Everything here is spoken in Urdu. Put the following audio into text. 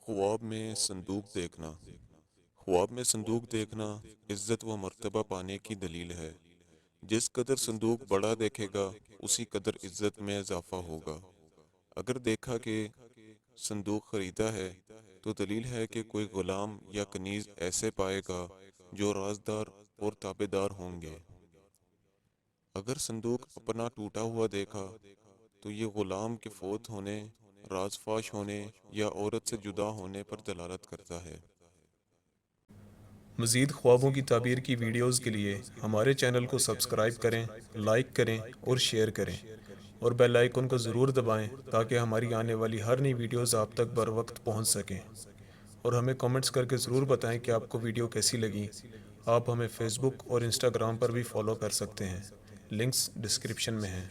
خواب میں صندوق دیکھنا۔ خواب میں صندوق دیکھنا عزت و مرتبہ پانے کی دلیل ہے۔ جس قدر صندوق بڑا دیکھے گا اسی قدر عزت میں اضافہ ہوگا۔ اگر دیکھا کہ صندوق خریدا ہے تو دلیل ہے کہ کوئی غلام یا کنیز ایسے پائے گا جو رازدار اور تابع دار ہوں گے۔ اگر صندوق اپنا ٹوٹا ہوا دیکھا تو یہ غلام کے فوت ہونے، راز فاش ہونے یا عورت سے جدا ہونے پر دلالت کرتا ہے۔ مزید خوابوں کی تعبیر کی ویڈیوز کے لیے ہمارے چینل کو سبسکرائب کریں، لائک کریں اور شیئر کریں، اور بیل آئیکن کو ضرور دبائیں تاکہ ہماری آنے والی ہر نئی ویڈیوز آپ تک بر وقت پہنچ سکیں۔ اور ہمیں کمنٹس کر کے ضرور بتائیں کہ آپ کو ویڈیو کیسی لگی۔ آپ ہمیں فیس بک اور انسٹاگرام پر بھی فالو کر سکتے ہیں، لنکس ڈسکرپشن میں ہیں۔